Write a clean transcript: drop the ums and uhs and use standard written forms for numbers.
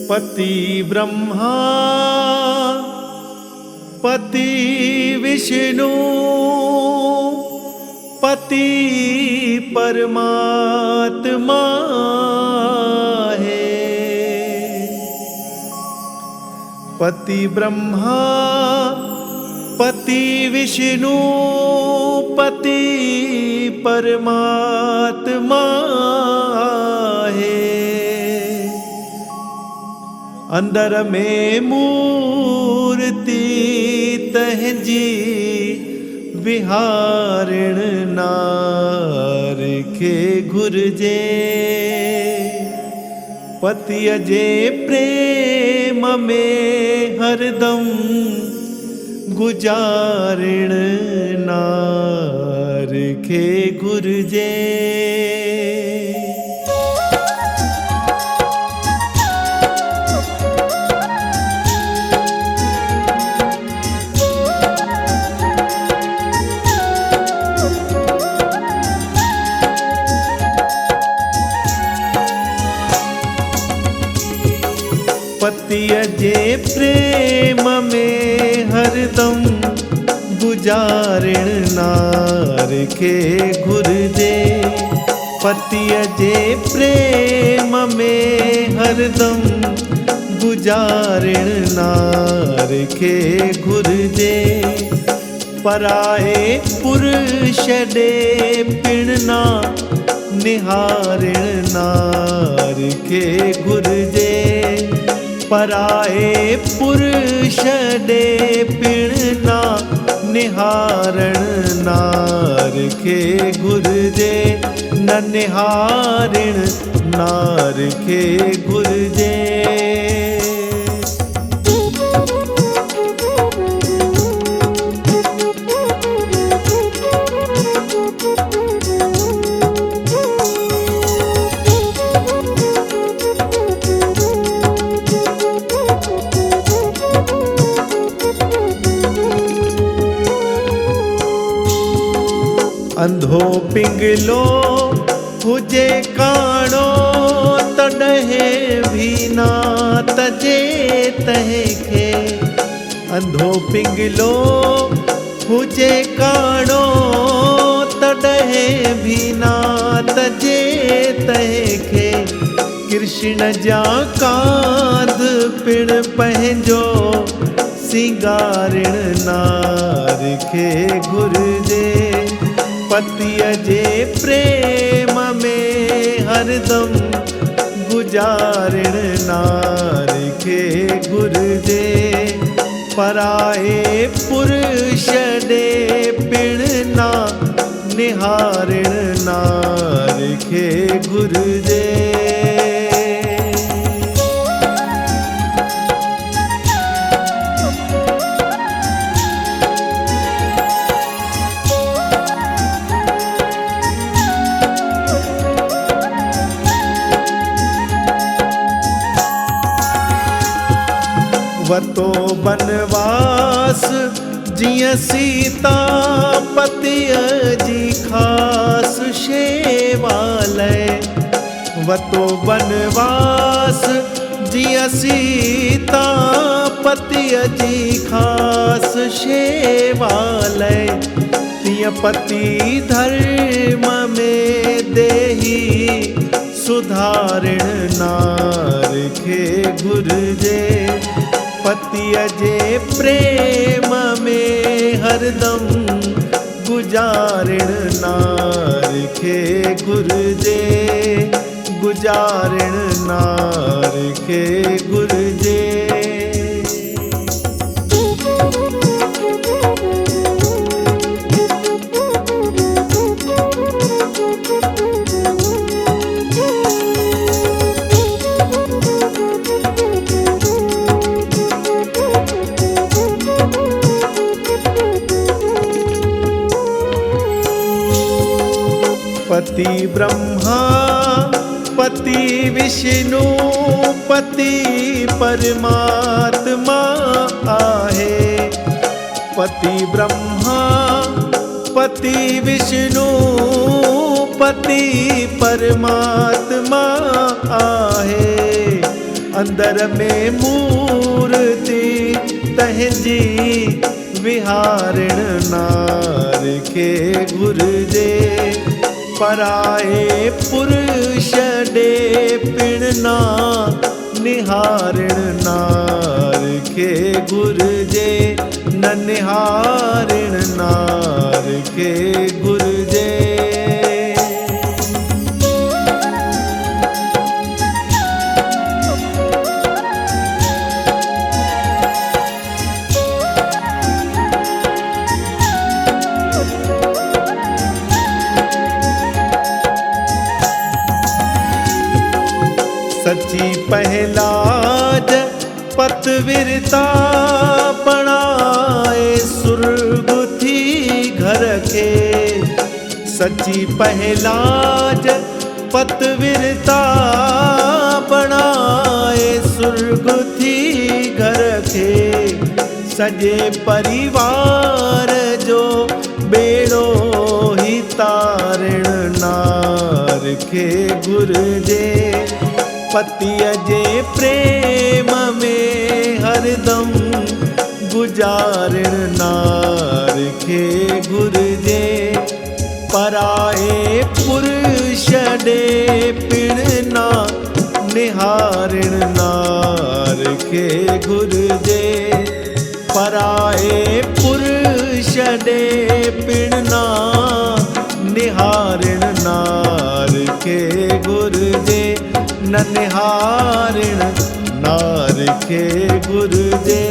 पति ब्रह्मा पति विष्णु पति परमात्मा है। पति ब्रह्मा पति विष्णु पति परमात्मा है। अंदर में मूर्ति तहजी विहारिण नार के गुरजे। पति अजे प्रेम में हरदम गुजारिण नार के गुरजे। पति अजे प्रेम में हरदम गुजारिण नार के गुरजे। पति अजे प्रेम में हरदम गुजारिण नार के गुरजे। पराए पुरुष डे पिणना निहारिण नार के गुरजे। पराए पुरुष डे पिणना निहारण नार के गुरजे। न निहारिण नार के गुरजे। अंधो पिंगलो हुजे काणो तडहे भी ना तजे तहे खे। अंधो पिंगलो हुजे काणो तडहे भी ना तजे तहे खे। कृष्ण जा कांध पिण पंहिंजो सिंगारिण नार के गुरजे। पति अजे प्रेम में हरदम गुजारिण नार के गुरजे। पराए पुरुष डे पिणना निहारिण नार के गुरजे। वतो बनवास जिय सीता पतिय जी खास शेवालय। वतो बनवास जिय सीता पतिय जी खास शेवालय। तिय पति धर्म में देही सुधारिण नार के गुरजे। पति अजे प्रेम में हरदम गुजारिण नार के गुरजे। गुजारिण नार के गुरजे। पति ब्रह्मा पति विष्णु पति परमात्मा आहे। पति ब्रह्मा पति विष्णु पति परमात्मा आहे। अंदर में मूर्ति तहजी विहारिण नार के घुरजे पराए पुरुष डे पिणना निहारिण नार के घुरजे न निहारिण नार के घुरजे। सची पहलाज पतवीरता बनाए सुरगुथी घर के। सची पहलाज पतवीरता बनाए सुरगुथी घर के। सजे परिवार जो बेड़ो ही तारण नार के घुरजे पतिय जे प्रेम में हरदम गुजारिण नार के घुरजे पराए पुरुष डे पिणना निहारिण नार के घुरजे पराए पुरुष डे पिणना निहारिण नार के घुरजे न निहारिण नार के घुरजे।